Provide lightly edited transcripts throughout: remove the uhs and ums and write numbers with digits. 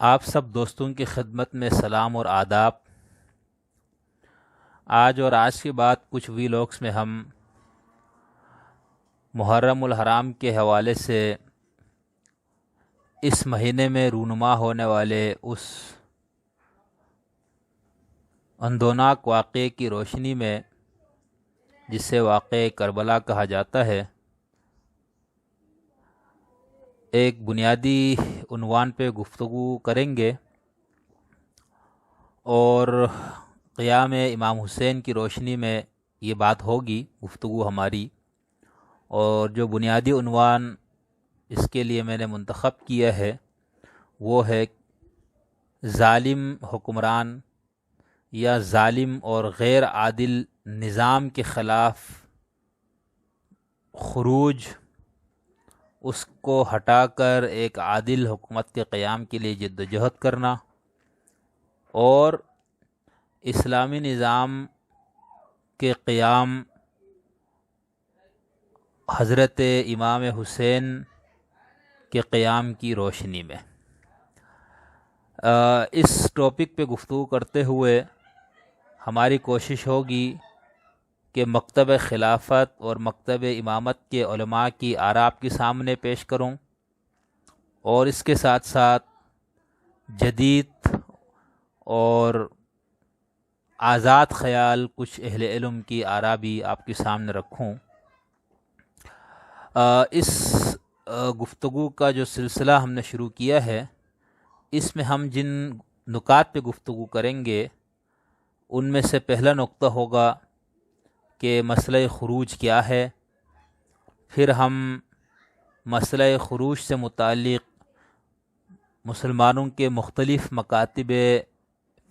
آپ سب دوستوں کی خدمت میں سلام اور آداب۔ آج کے بعد کچھ ویلاگس میں ہم محرم الحرام کے حوالے سے اس مہینے میں رونما ہونے والے اس اندوناک واقعے کی روشنی میں، جسے واقعہ کربلا کہا جاتا ہے، ایک بنیادی عنوان پہ گفتگو کریں گے اور قیام امام حسین کی روشنی میں یہ بات ہوگی گفتگو ہماری۔ اور جو بنیادی عنوان اس کے لیے میں نے منتخب کیا ہے وہ ہے ظالم حکمران یا ظالم اور غیر عادل نظام کے خلاف خروج، اس کو ہٹا کر ایک عادل حکومت کے قیام کے لیے جد و جہد کرنا، اور اسلامی نظام کے قیام حضرت امام حسین کے قیام کی روشنی میں۔ اس ٹاپک پہ گفتگو کرتے ہوئے ہماری کوشش ہوگی کہ مکتب خلافت اور مکتب امامت کے علماء کی آراء آپ کے سامنے پیش کروں، اور اس کے ساتھ ساتھ جدید اور آزاد خیال کچھ اہل علم کی آراء بھی آپ کے سامنے رکھوں۔ اس گفتگو کا جو سلسلہ ہم نے شروع کیا ہے، اس میں ہم جن نکات پہ گفتگو کریں گے ان میں سے پہلا نقطہ ہوگا کہ مسئلہ خروج کیا ہے، پھر ہم مسئلہ خروج سے متعلق مسلمانوں کے مختلف مکاتب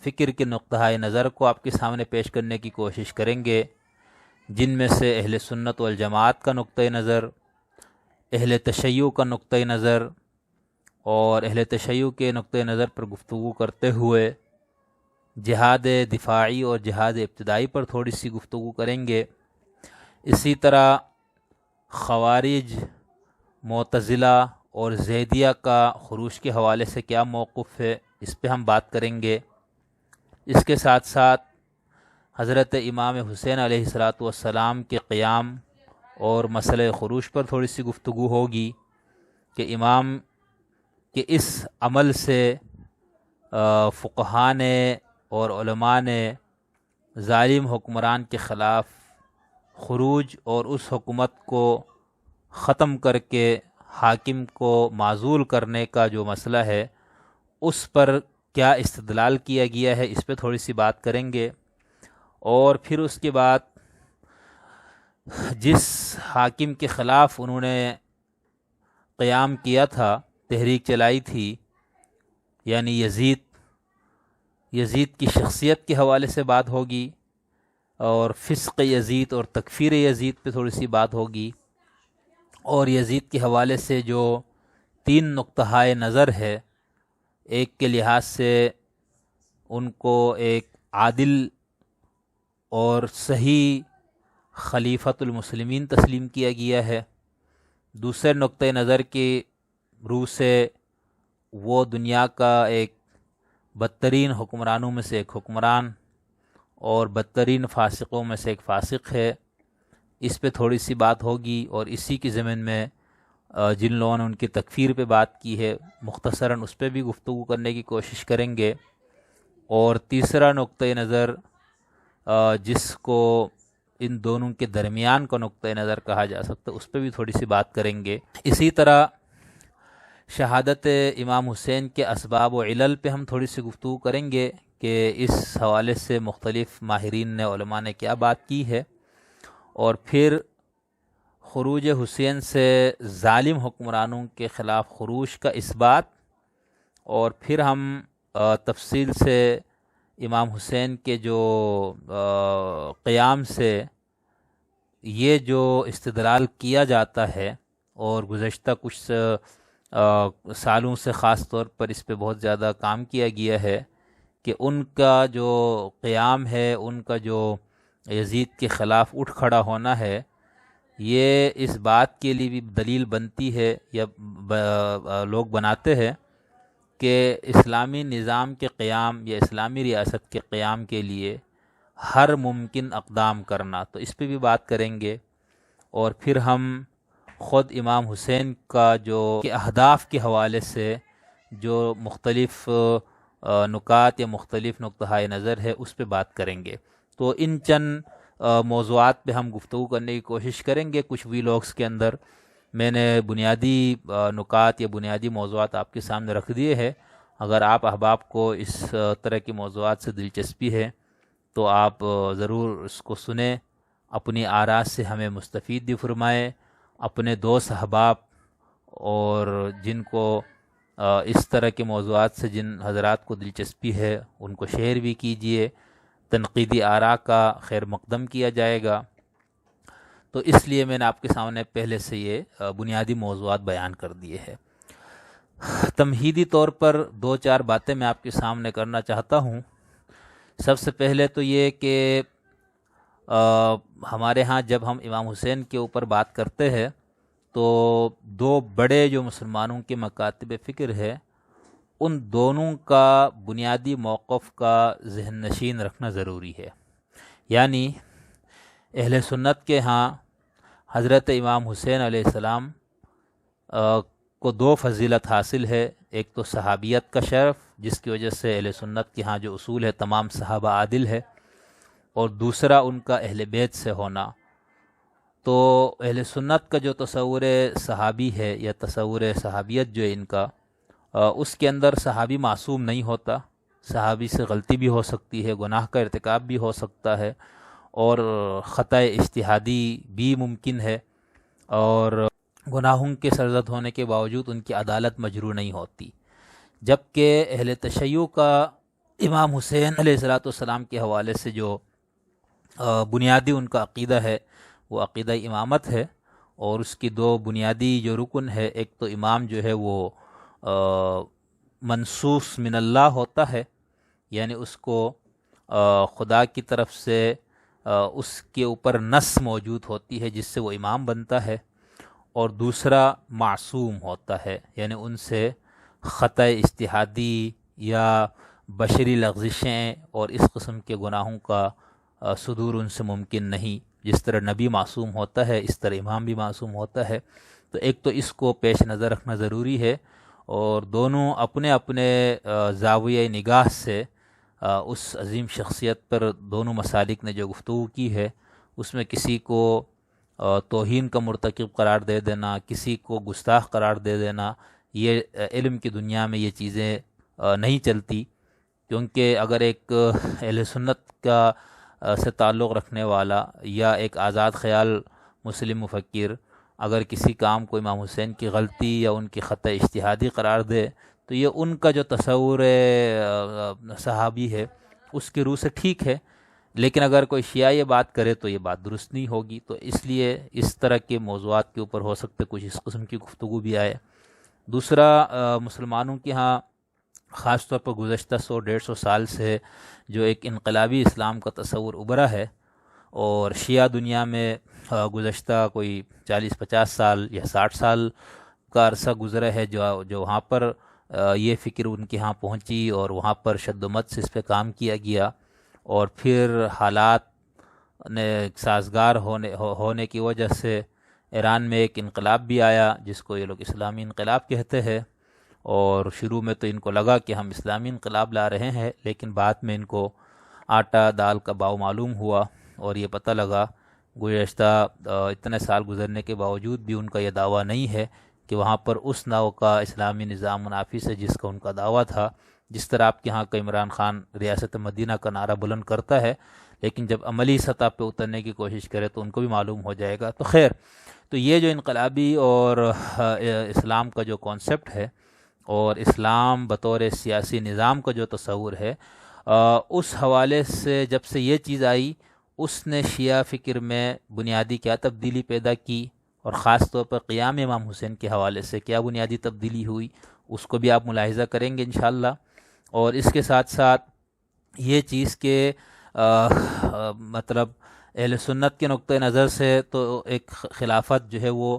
فکر کے نقطہ نظر کو آپ کے سامنے پیش کرنے کی کوشش کریں گے، جن میں سے اہل سنت والجماعت کا نقطہ نظر، اہل تشیع کا نقطہ نظر، اور اہل تشیع کے نقطہ نظر پر گفتگو کرتے ہوئے جہاد دفاعی اور جہاد ابتدائی پر تھوڑی سی گفتگو کریں گے۔ اسی طرح خوارج، معتزلہ اور زیدیہ کا خروج کے حوالے سے کیا موقف ہے، اس پہ ہم بات کریں گے۔ اس کے ساتھ ساتھ حضرت امام حسین علیہ السلام کے قیام اور مسئلہ خروج پر تھوڑی سی گفتگو ہوگی کہ امام کے اس عمل سے فقہاء نے اور علماء نے ظالم حکمران کے خلاف خروج اور اس حکومت کو ختم کر کے حاکم کو معزول کرنے کا جو مسئلہ ہے اس پر کیا استدلال کیا گیا ہے، اس پہ تھوڑی سی بات کریں گے۔ اور پھر اس کے بعد جس حاکم کے خلاف انہوں نے قیام کیا تھا، تحریک چلائی تھی، یعنی یزید کی شخصیت کے حوالے سے بات ہوگی، اور فسق یزید اور تکفیر یزید پہ تھوڑی سی بات ہوگی، اور یزید کے حوالے سے جو 3 نقطہ نظر ہے، ایک کے لحاظ سے ان کو ایک عادل اور صحیح خلیفۃ المسلمین تسلیم کیا گیا ہے، دوسرے نقطہ نظر کی روح سے وہ دنیا کا ایک بدترین حکمرانوں میں سے ایک حکمران اور بدترین فاسقوں میں سے ایک فاسق ہے، اس پہ تھوڑی سی بات ہوگی۔ اور اسی کی ضمن میں جن لوگوں نے ان کی تکفیر پہ بات کی ہے مختصراً اس پہ بھی گفتگو کرنے کی کوشش کریں گے۔ اور تیسرا نقطہ نظر جس کو ان دونوں کے درمیان کا نقطہ نظر کہا جا سکتا ہے، اس پہ بھی تھوڑی سی بات کریں گے۔ اسی طرح شہادت امام حسین کے اسباب و علل پہ ہم تھوڑی سی گفتگو کریں گے کہ اس حوالے سے مختلف ماہرین نے، علماء نے کیا بات کی ہے۔ اور پھر خروج حسین سے ظالم حکمرانوں کے خلاف خروج کا اثبات، اور پھر ہم تفصیل سے امام حسین کے جو قیام سے یہ جو استدلال کیا جاتا ہے، اور گزشتہ کچھ سالوں سے خاص طور پر اس پہ بہت زیادہ کام کیا گیا ہے کہ ان کا جو قیام ہے، ان کا جو یزید کے خلاف اٹھ کھڑا ہونا ہے، یہ اس بات کے لیے بھی دلیل بنتی ہے یا لوگ بناتے ہیں کہ اسلامی نظام کے قیام یا اسلامی ریاست کے قیام کے لیے ہر ممکن اقدام کرنا، تو اس پہ بھی بات کریں گے۔ اور پھر ہم خود امام حسین کا جو اہداف کے حوالے سے جو مختلف نکات یا مختلف نقطۂ نظر ہے اس پہ بات کریں گے۔ تو ان چند موضوعات پہ ہم گفتگو کرنے کی کوشش کریں گے۔ کچھ ویلاگس کے اندر میں نے بنیادی نکات یا بنیادی موضوعات آپ کے سامنے رکھ دیے ہیں۔ اگر آپ احباب کو اس طرح کے موضوعات سے دلچسپی ہے تو آپ ضرور اس کو سنیں، اپنی آراء سے ہمیں مستفید بھی فرمائیں، اپنے دوست احباب اور جن کو اس طرح کے موضوعات سے جن حضرات کو دلچسپی ہے ان کو شیئر بھی کیجئے۔ تنقیدی آراء کا خیر مقدم کیا جائے گا۔ تو اس لیے میں نے آپ کے سامنے پہلے سے یہ بنیادی موضوعات بیان کر دیے ہیں۔ تمہیدی طور پر دو چار باتیں میں آپ کے سامنے کرنا چاہتا ہوں۔ سب سے پہلے تو یہ کہ ہمارے ہاں جب ہم امام حسین کے اوپر بات کرتے ہیں تو دو بڑے جو مسلمانوں کے مکاتب فکر ہے ان دونوں کا بنیادی موقف کا ذہن نشین رکھنا ضروری ہے۔ یعنی اہل سنت کے ہاں حضرت امام حسین علیہ السلام کو دو فضیلت حاصل ہے۔ ایک تو صحابیت کا شرف، جس کی وجہ سے اہل سنت کے ہاں جو اصول ہے تمام صحابہ عادل ہے، اور دوسرا ان کا اہل بیت سے ہونا۔ تو اہل سنت کا جو تصور صحابی ہے یا تصور صحابیت جو ہے ان کا، اس کے اندر صحابی معصوم نہیں ہوتا۔ صحابی سے غلطی بھی ہو سکتی ہے، گناہ کا ارتکاب بھی ہو سکتا ہے، اور خطأ اجتہادی بھی ممکن ہے، اور گناہوں کے سرزد ہونے کے باوجود ان کی عدالت مجروح نہیں ہوتی۔ جبکہ اہل تشیع کا امام حسین علیہ السلام کے حوالے سے جو بنیادی ان کا عقیدہ ہے وہ عقیدہ امامت ہے، اور اس کی دو بنیادی جو رکن ہے، ایک تو امام جو ہے وہ منصوص من اللہ ہوتا ہے، یعنی اس کو خدا کی طرف سے اس کے اوپر نص موجود ہوتی ہے جس سے وہ امام بنتا ہے، اور دوسرا معصوم ہوتا ہے، یعنی ان سے خطأ اجتہادی یا بشری لغزشیں اور اس قسم کے گناہوں کا صدور ان سے ممکن نہیں۔ جس طرح نبی معصوم ہوتا ہے اس طرح امام بھی معصوم ہوتا ہے۔ تو ایک تو اس کو پیش نظر رکھنا ضروری ہے، اور دونوں اپنے اپنے زاویہ نگاہ سے اس عظیم شخصیت پر دونوں مسالک نے جو گفتگو کی ہے اس میں کسی کو توہین کا مرتکب قرار دے دینا، کسی کو گستاخ قرار دے دینا، یہ علم کی دنیا میں یہ چیزیں نہیں چلتی۔ کیونکہ اگر ایک اہل سنت کا سے تعلق رکھنے والا یا ایک آزاد خیال مسلم مفکر اگر کسی کام کو امام حسین کی غلطی یا ان کی خطأ اجتہادی قرار دے تو یہ ان کا جو تصور صحابی ہے اس کی روح سے ٹھیک ہے، لیکن اگر کوئی شیعہ یہ بات کرے تو یہ بات درست نہیں ہوگی۔ تو اس لیے اس طرح کے موضوعات کے اوپر ہو سکتے کچھ اس قسم کی گفتگو بھی آئے۔ دوسرا، مسلمانوں کے ہاں خاص طور پر گزشتہ 100-150 سال سے جو ایک انقلابی اسلام کا تصور ابھرا ہے، اور شیعہ دنیا میں گزشتہ کوئی 40-50 سال یا 60 سال کا عرصہ گزرا ہے جو وہاں پر یہ فکر ان کے ہاں پہنچی، اور وہاں پر شد و مت سے اس پہ کام کیا گیا، اور پھر حالات نے سازگار ہونے کی وجہ سے ایران میں ایک انقلاب بھی آیا جس کو یہ لوگ اسلامی انقلاب کہتے ہیں۔ اور شروع میں تو ان کو لگا کہ ہم اسلامی انقلاب لا رہے ہیں، لیکن بعد میں ان کو آٹا دال کا باؤ معلوم ہوا، اور یہ پتہ لگا گزشتہ اتنے سال گزرنے کے باوجود بھی ان کا یہ دعویٰ نہیں ہے کہ وہاں پر اس نوع کا اسلامی نظام منافذ ہے جس کا ان کا دعویٰ تھا۔ جس طرح آپ کے ہاں کا عمران خان ریاست مدینہ کا نعرہ بلند کرتا ہے، لیکن جب عملی سطح پہ اترنے کی کوشش کرے تو ان کو بھی معلوم ہو جائے گا۔ تو خیر، تو یہ جو انقلابی اور اسلام کا جو کانسیپٹ ہے اور اسلام بطور سیاسی نظام کا جو تصور ہے، اس حوالے سے جب سے یہ چیز آئی اس نے شیعہ فکر میں بنیادی کیا تبدیلی پیدا کی، اور خاص طور پر قیام امام حسین کے حوالے سے کیا بنیادی تبدیلی ہوئی، اس کو بھی آپ ملاحظہ کریں گے انشاءاللہ۔ اور اس کے ساتھ ساتھ یہ چیز کہ مطلب اہل سنت کے نقطہ نظر سے تو ایک خلافت جو ہے وہ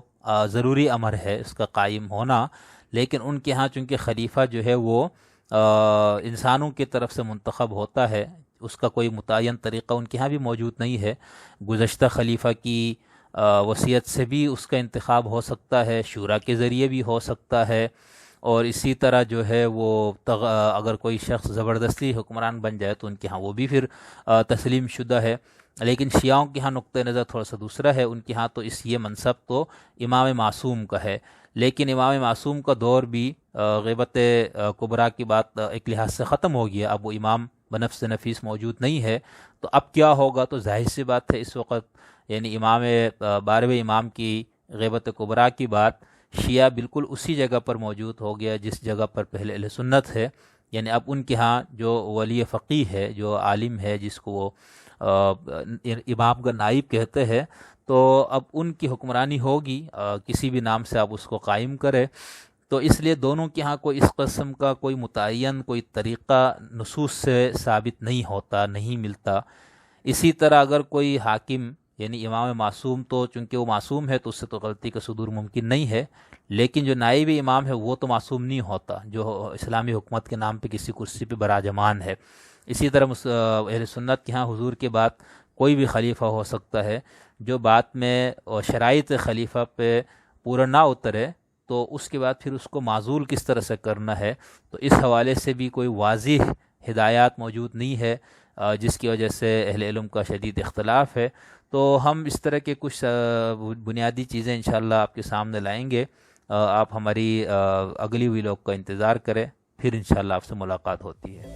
ضروری امر ہے اس کا قائم ہونا، لیکن ان کے ہاں چونکہ خلیفہ جو ہے وہ انسانوں کی طرف سے منتخب ہوتا ہے، اس کا کوئی متعین طریقہ ان کے ہاں بھی موجود نہیں ہے۔ گزشتہ خلیفہ کی وصیت سے بھی اس کا انتخاب ہو سکتا ہے، شورا کے ذریعے بھی ہو سکتا ہے، اور اسی طرح جو ہے وہ اگر کوئی شخص زبردستی حکمران بن جائے تو ان کے ہاں وہ بھی پھر تسلیم شدہ ہے۔ لیکن شیعوں کے ہاں نقطہ نظر تھوڑا سا دوسرا ہے، ان کے ہاں تو یہ منصب تو امام معصوم کا ہے، لیکن امام معصوم کا دور بھی غیبت کبریٰ کی بات ایک لحاظ سے ختم ہو گیا، اب وہ امام بنفس نفیس موجود نہیں ہے، تو اب کیا ہوگا؟ تو ظاہر سی بات ہے اس وقت یعنی 12ویں امام کی غیبت کبریٰ کی بات شیعہ بالکل اسی جگہ پر موجود ہو گیا جس جگہ پر پہلے اہل سنت ہے، یعنی اب ان کے ہاں جو ولی فقیہ ہے، جو عالم ہے، جس کو وہ امام کا نائب کہتے ہیں، تو اب ان کی حکمرانی ہوگی، کسی بھی نام سے آپ اس کو قائم کرے۔ تو اس لیے دونوں کے ہاں کوئی اس قسم کا کوئی متعین کوئی طریقہ نصوص سے ثابت نہیں ہوتا، نہیں ملتا۔ اسی طرح اگر کوئی حاکم یعنی امام معصوم تو چونکہ وہ معصوم ہے تو اس سے تو غلطی کا صدور ممکن نہیں ہے، لیکن جو نائب امام ہے وہ تو معصوم نہیں ہوتا، جو اسلامی حکومت کے نام پہ کسی کرسی پہ براجمان ہے۔ اسی طرح اہل سنت کے ہاں حضور کے بعد کوئی بھی خلیفہ ہو سکتا ہے، جو بعد میں شرائط خلیفہ پہ پورا نہ اترے تو اس کے بعد پھر اس کو معزول کس طرح سے کرنا ہے، تو اس حوالے سے بھی کوئی واضح ہدایات موجود نہیں ہے، جس کی وجہ سے اہل علم کا شدید اختلاف ہے۔ تو ہم اس طرح کے کچھ بنیادی چیزیں انشاءاللہ آپ کے سامنے لائیں گے، آپ ہماری اگلی ویلاگ کا انتظار کریں، پھر انشاءاللہ آپ سے ملاقات ہوتی ہے۔